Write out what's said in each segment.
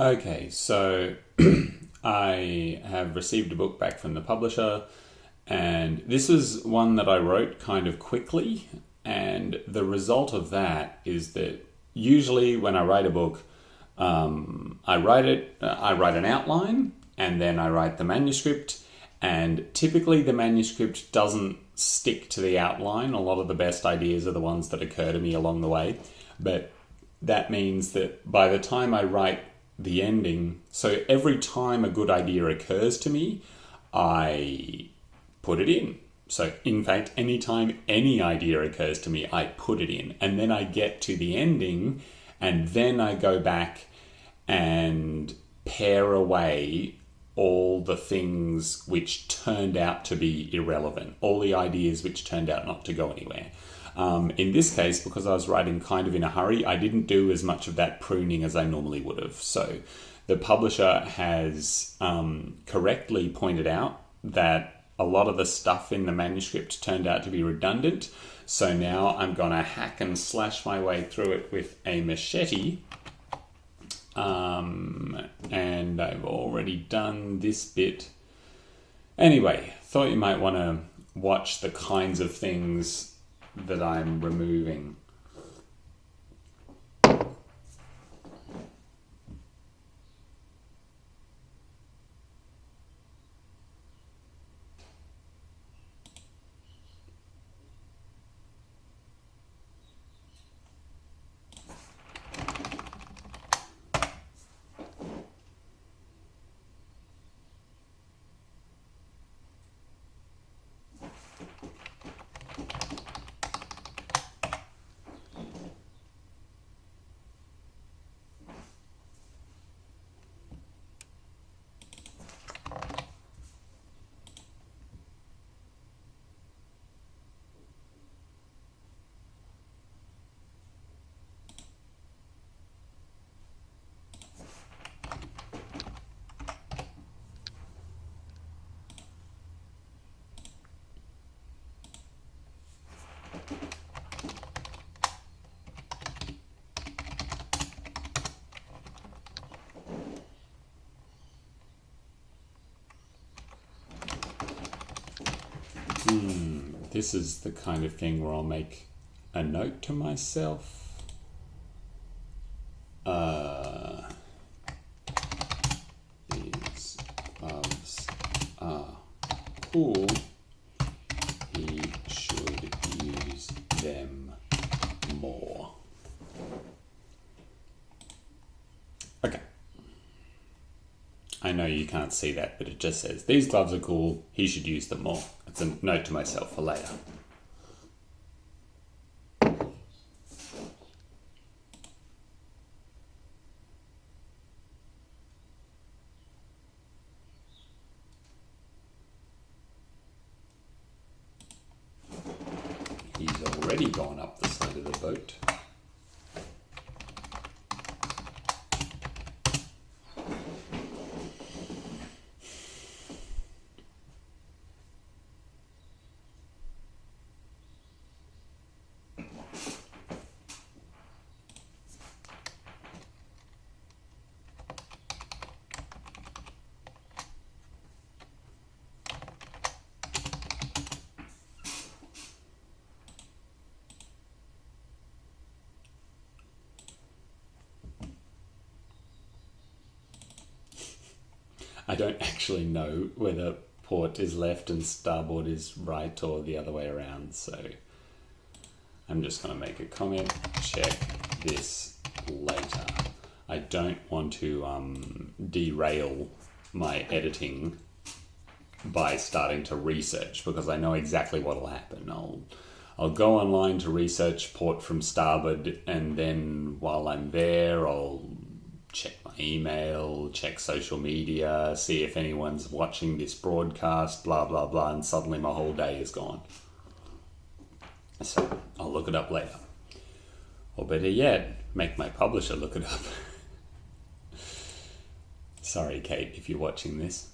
Okay, so I have received a book back from the publisher, and this was one that I wrote kind of quickly. And the result of that is that usually when I write a book, I write an outline, and then I write the manuscript. And typically, the manuscript doesn't stick to the outline. A lot of the best ideas are the ones that occur to me along the way. But that means that by the time I write the ending, so every time a good idea occurs to me, I put it in. So, in fact, anytime any idea occurs to me, I put it in. And then I get to the ending, and then I go back and pare away all the things which turned out to be irrelevant, all the ideas which turned out not to go anywhere. In this case, because I was writing kind of in a hurry, I didn't do as much of that pruning as I normally would have. So the publisher has correctly pointed out that a lot of the stuff in the manuscript turned out to be redundant. So now I'm going to hack and slash my way through it with a machete. And I've already done this bit. Anyway, thought you might want to watch the kinds of things that I'm removing. This is the kind of thing where I'll make a note to myself. These gloves are cool. He should use them more. Okay. I know you can't see that, but it just says, these gloves are cool, he should use them more. It's a note to myself for later. He's already gone up the side of the boat. I don't actually know whether port is left and starboard is right or the other way around, so I'm just going to make a comment, check this later. I don't want to derail my editing by starting to research, because I know exactly what will happen. I'll go online to research port from starboard, and then while I'm there, I'll check my email, check social media, see if anyone's watching this broadcast, blah, blah, blah, and suddenly my whole day is gone. So I'll look it up later. Or better yet, make my publisher look it up. Sorry, Kate, if you're watching this.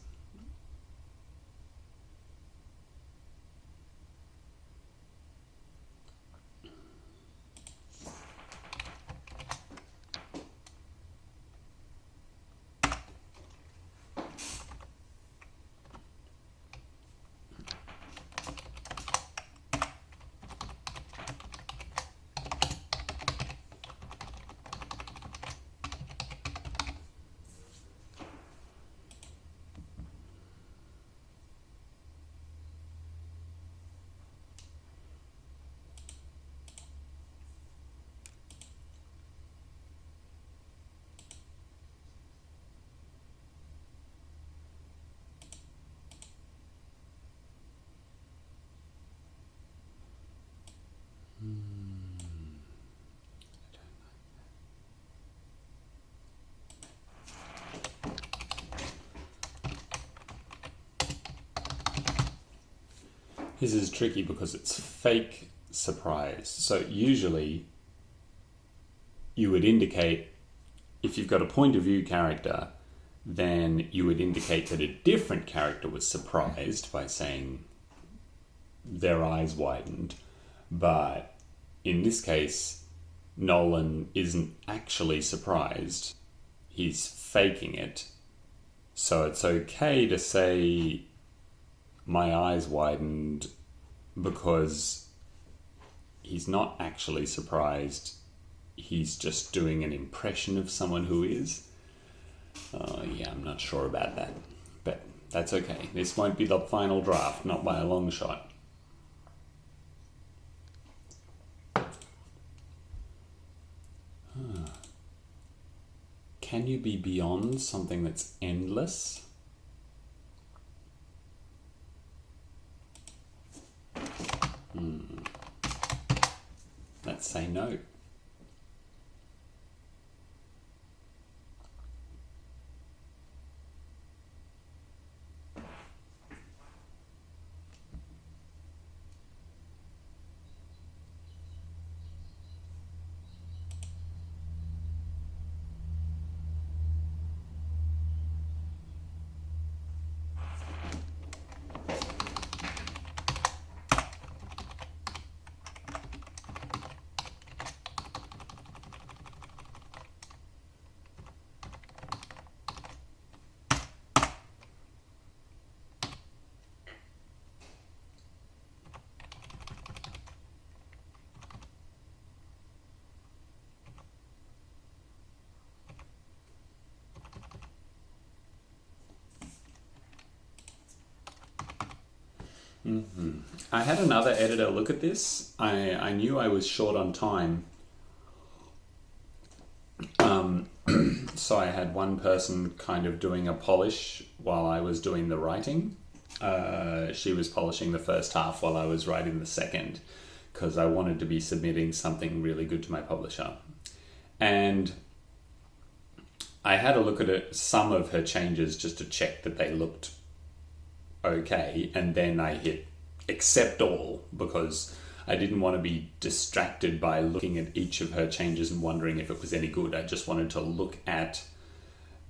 This is tricky because it's fake surprise. So usually you would indicate, if you've got a point of view character, then you would indicate that a different character was surprised by saying their eyes widened. But in this case, Nolan isn't actually surprised. He's faking it. So it's okay to say my eyes widened because he's not actually surprised. He's just doing an impression of someone who is. Yeah, I'm not sure about that. But that's okay. This won't be the final draft, not by a long shot. Can you be beyond something that's endless? Let's say no. I had another editor look at this. I knew I was short on time. So I had one person kind of doing a polish while I was doing the writing. She was polishing the first half while I was writing the second, because I wanted to be submitting something really good to my publisher. And I had a look at some of her changes just to check that they looked okay, and then I hit accept all because I didn't want to be distracted by looking at each of her changes and wondering if it was any good. I just wanted to look at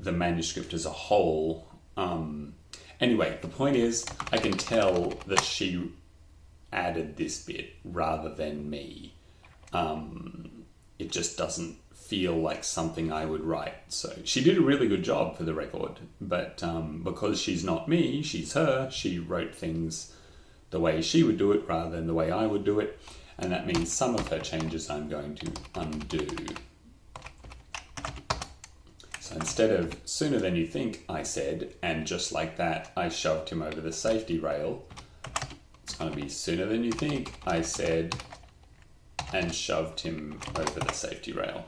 the manuscript as a whole. Anyway, the point is, I can tell that she added this bit rather than me. It just doesn't feel like something I would write. So she did a really good job for the record, but because she's not me, she's her, she wrote things the way she would do it rather than the way I would do it, and that means some of her changes I'm going to undo. So instead of sooner than you think, I said, and just like that, I shoved him over the safety rail, it's going to be sooner than you think, I said, and shoved him over the safety rail.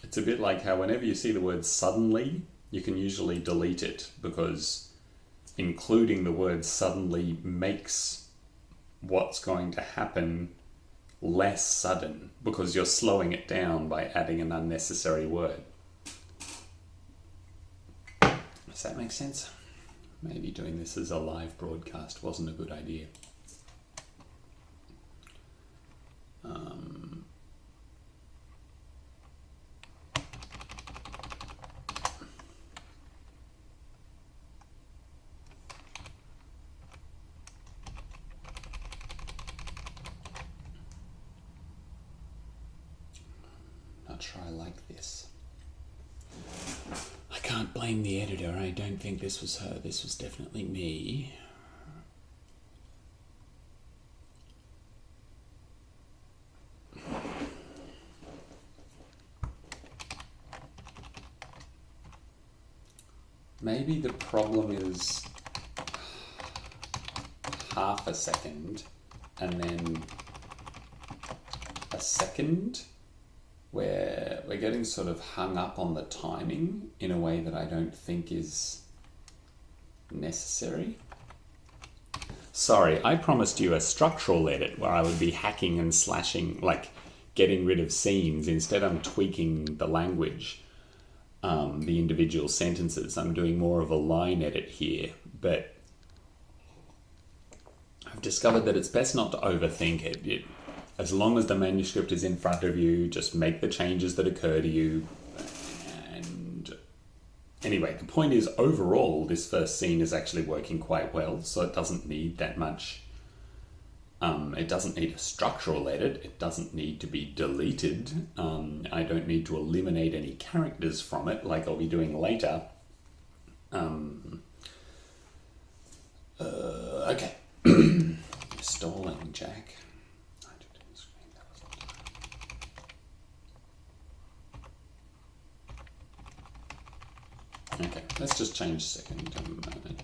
It's a bit like how whenever you see the word suddenly, you can usually delete it because including the word suddenly makes what's going to happen less sudden because you're slowing it down by adding an unnecessary word. Does that make sense? Maybe doing this as a live broadcast wasn't a good idea. Not sure I like this. I can't blame the editor. I don't think this was her. This was definitely me. Maybe the problem is half a second and then a second, where we're getting sort of hung up on the timing in a way that I don't think is necessary. Sorry, I promised you a structural edit where I would be hacking and slashing, like getting rid of scenes. Instead, I'm tweaking the language, the individual sentences. I'm doing more of a line edit here, but I've discovered that it's best not to overthink it. As long as the manuscript is in front of you, just make the changes that occur to you. And anyway, the point is, overall, this first scene is actually working quite well, so it doesn't need that much. It doesn't need a structural edit. It doesn't need to be deleted. I don't need to eliminate any characters from it, like I'll be doing later. Okay. Stalling, Jack. Okay, let's just change second to moment.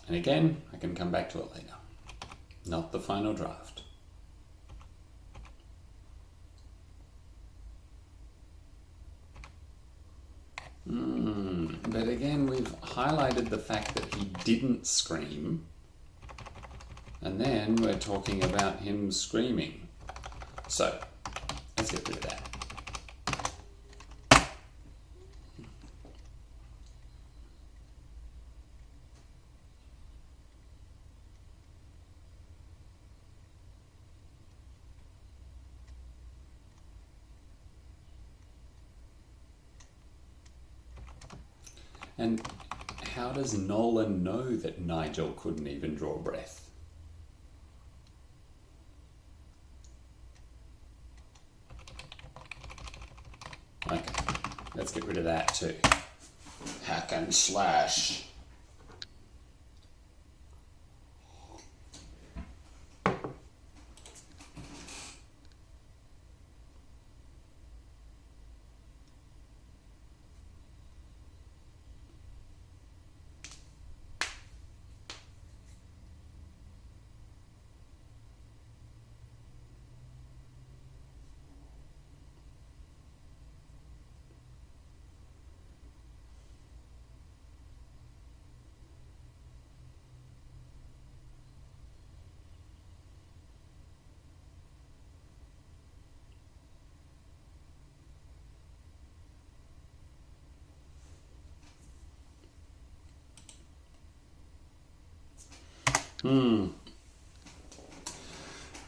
And again, I can come back to it later. Not the final draft. But again, we've highlighted the fact that he didn't scream. And then we're talking about him screaming. So, let's get rid of that. And how does Nolan know that Nigel couldn't even draw breath? Okay, let's get rid of that too. Hack and slash.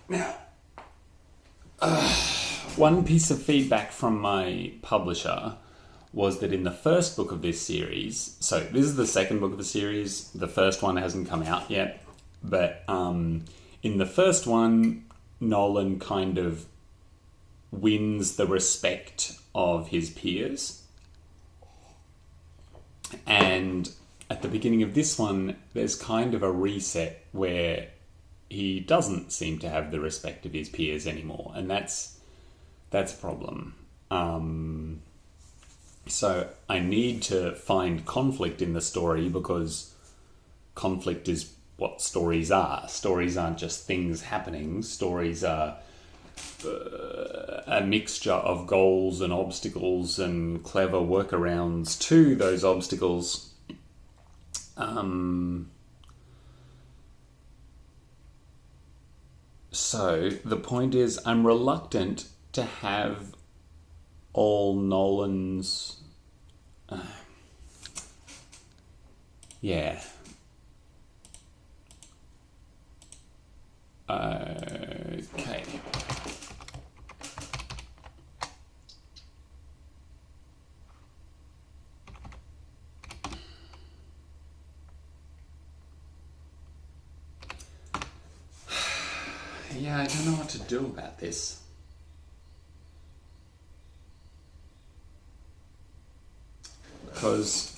Now, one piece of feedback from my publisher was that in the first book of this series, so this is the second book of the series, the first one hasn't come out yet, but in the first one, Nolan kind of wins the respect of his peers. And at the beginning of this one, there's kind of a reset where he doesn't seem to have the respect of his peers anymore, and that's a problem. So I need to find conflict in the story, because conflict is what stories are. Stories aren't just things happening. Stories are a mixture of goals and obstacles and clever workarounds to those obstacles. So the point is, I'm reluctant to have all Nolan's... yeah. Okay. Yeah, I don't know what to do about this. Because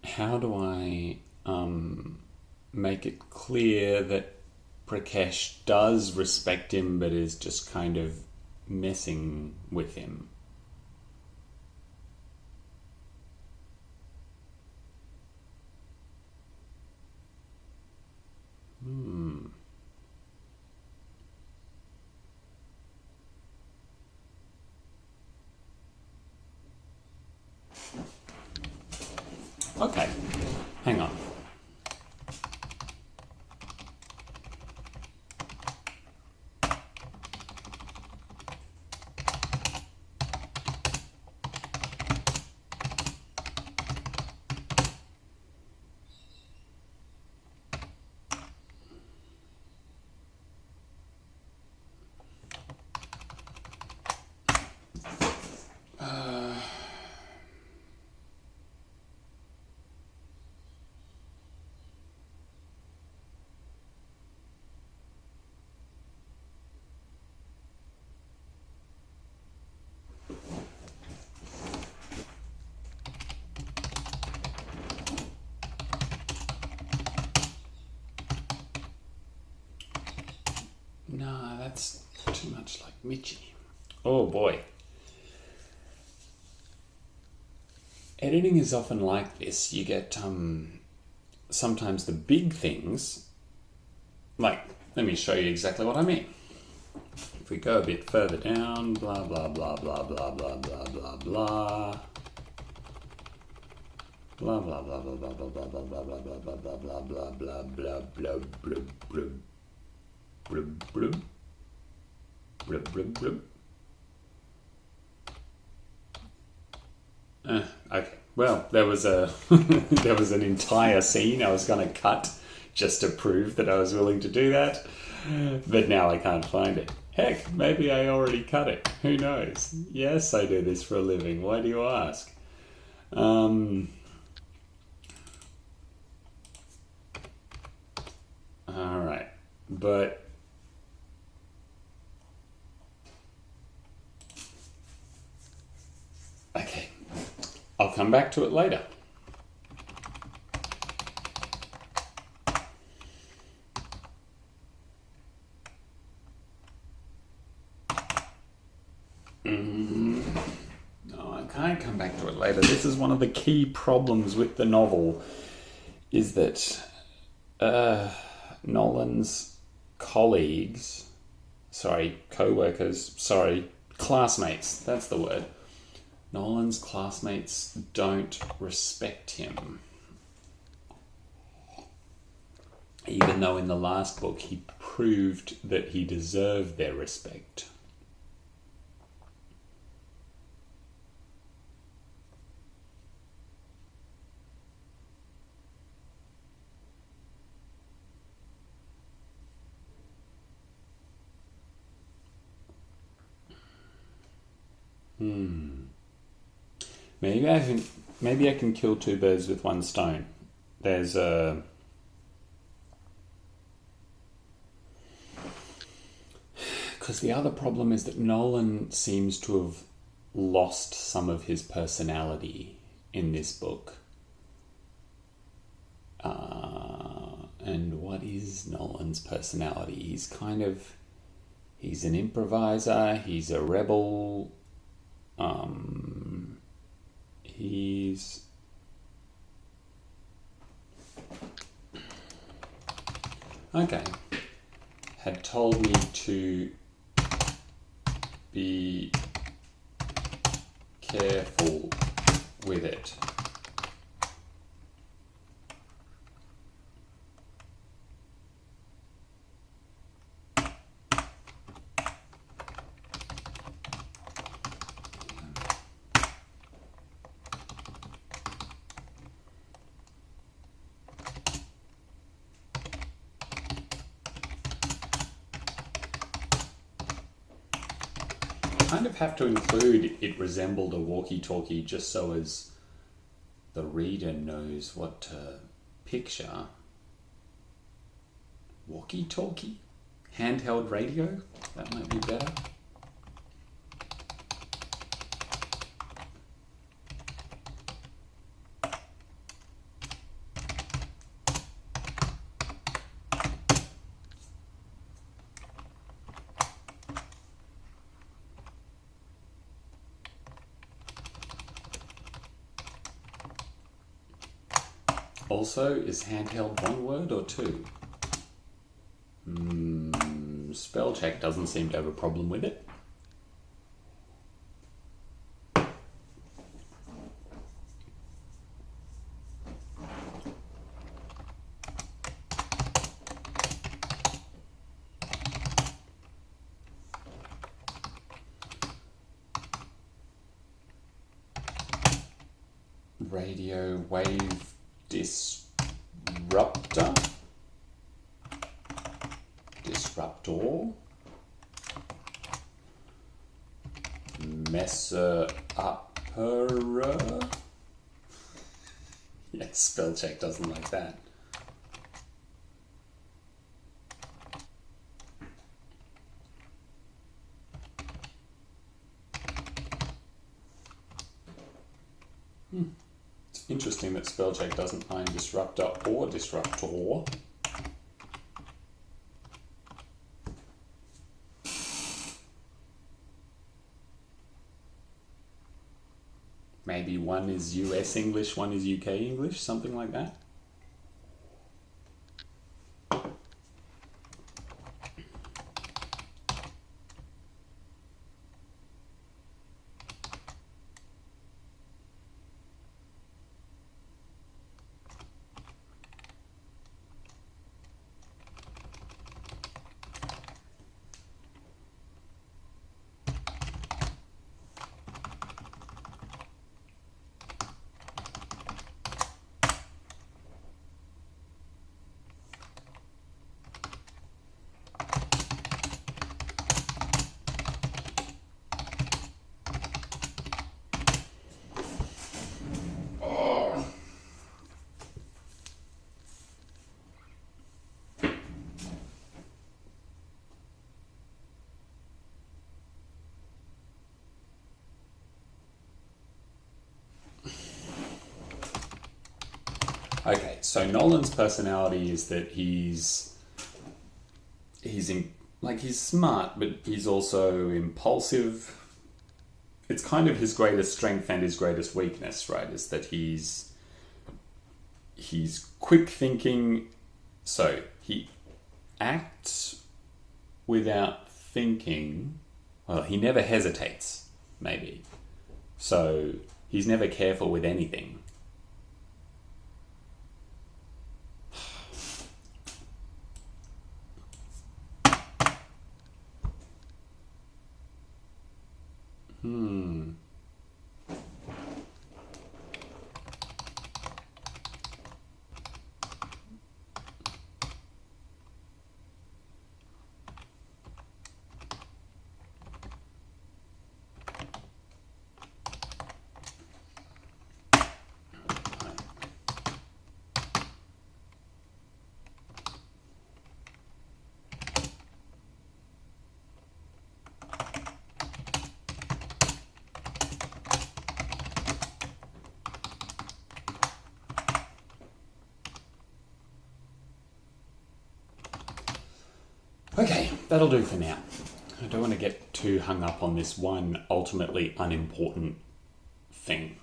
how do I make it clear that Prakash does respect him but is just kind of messing with him? Okay, hang on. No, that's too much like Mitchie. Oh boy. Editing is often like this. You get sometimes the big things, like, let me show you exactly what I mean. If we go a bit further down, blah, blah, blah, blah, blah, blah, blah, blah, blah. Blah, blah, blah, blah, blah, blah, blah, blah, blah, blah, blah, blah, blah, blah, blah, blah, blah, blub, blub, blub, blub, blub, blub, blub. Okay. Well, there was there was an entire scene I was going to cut just to prove that I was willing to do that, but now I can't find it. Heck, maybe I already cut it. Who knows? Yes, I do this for a living. Why do you ask? All right, but okay, I'll come back to it later. No, I can't come back to it later. This is one of the key problems with the novel, is that Nolan's colleagues, classmates, that's the word. Nolan's classmates don't respect him. Even though in the last book he proved that he deserved their respect. Maybe I can kill two birds with one stone. There's a because the other problem is that Nolan seems to have lost some of his personality in this book. And what is Nolan's personality? He's an improviser, he's a rebel, he's okay. Had told me to be careful with it. Kind of have to include it resembled a walkie-talkie just so as the reader knows what to picture. Walkie-talkie? Handheld radio? That might be better. Also, is handheld one word or two? Spell check doesn't seem to have a problem with it. radio wave disruptor, messer upper. Yes, spell check doesn't like that. It's interesting that spell check doesn't find disruptor or disruptor. Maybe one is US English, one is UK English, something like that. Okay, so Nolan's personality is that he's smart, but he's also impulsive. It's kind of his greatest strength and his greatest weakness, right? Is that he's quick thinking, so he acts without thinking. Well, he never hesitates, maybe. So he's never careful with anything. Okay, that'll do for now. I don't want to get too hung up on this one ultimately unimportant thing.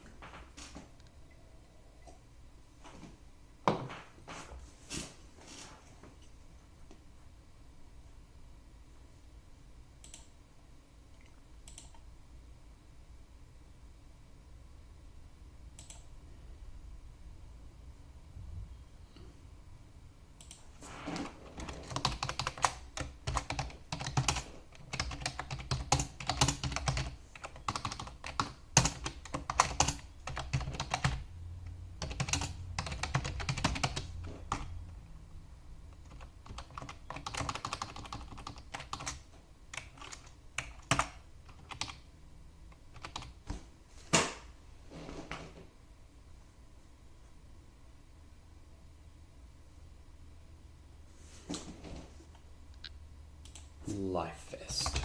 Life vest.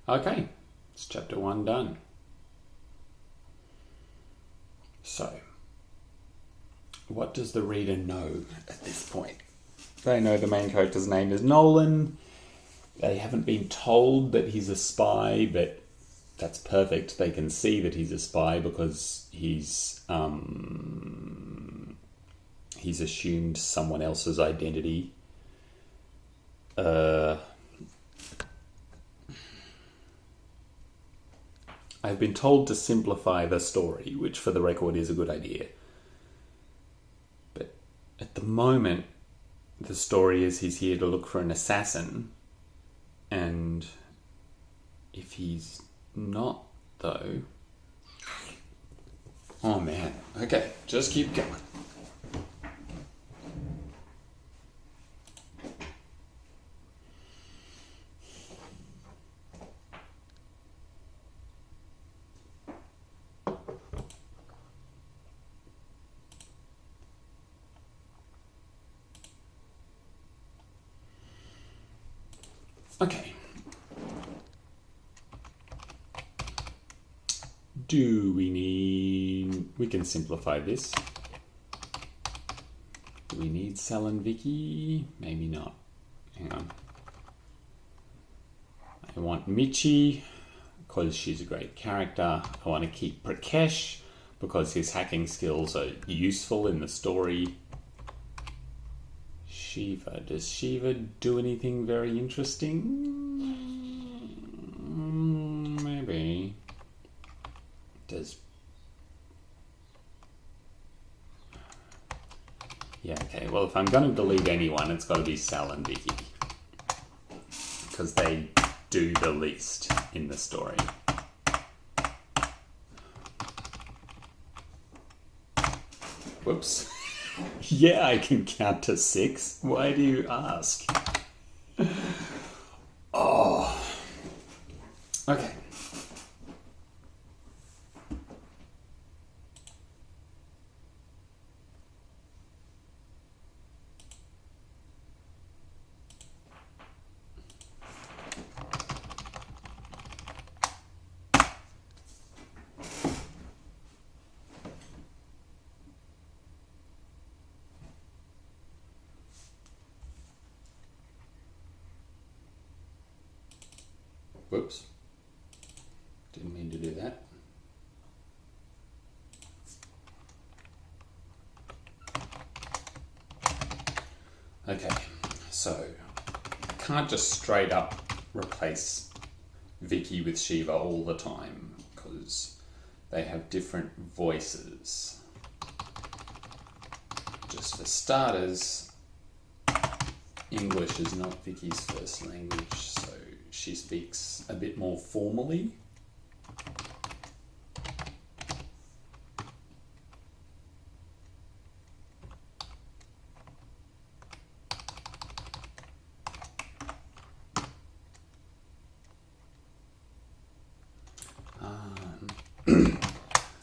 Okay, it's chapter 1 done. So, what does the reader know at this point? They know the main character's name is Nolan. They haven't been told that he's a spy, but that's perfect. They can see that he's a spy because he's assumed someone else's identity. I've been told to simplify the story, which for the record is a good idea. But at the moment, the story is he's here to look for an assassin, and if he's not, though... Oh man, okay, just keep going. Okay. We can simplify this. Do we need Sal and Vicky? Maybe not. Hang on. I want Michi because she's a great character. I want to keep Prakesh because his hacking skills are useful in the story. Shiva. Does Shiva do anything very interesting? Maybe. Does... Yeah, okay. Well, if I'm going to delete anyone, it's got to be Sal and Vicky. Because they do the least in the story. Whoops. Yeah, I can count to 6. Why do you ask? Oh. Okay. Whoops. Didn't mean to do that. Okay, so I can't just straight up replace Vicky with Shiva all the time because they have different voices. Just for starters, English is not Vicky's first language, so she speaks a bit more formally.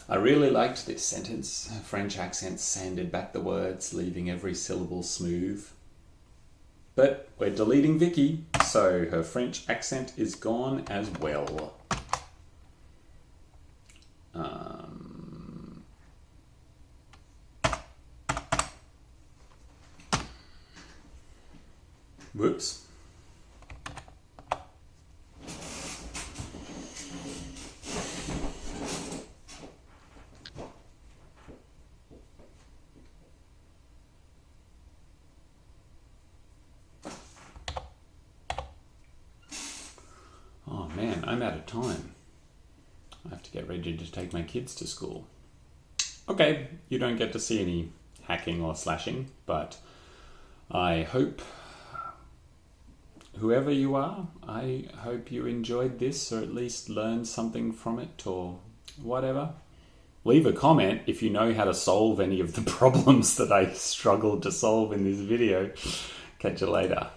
I really liked this sentence. Her French accent sanded back the words, leaving every syllable smooth. But we're deleting Vicky, so her French accent is gone as well. Whoops. Oh man, I'm out of time. I have to get ready to take my kids to school. Okay, you don't get to see any hacking or slashing, but I hope, whoever you are, I hope you enjoyed this or at least learned something from it or whatever. Leave a comment if you know how to solve any of the problems that I struggled to solve in this video. Catch you later.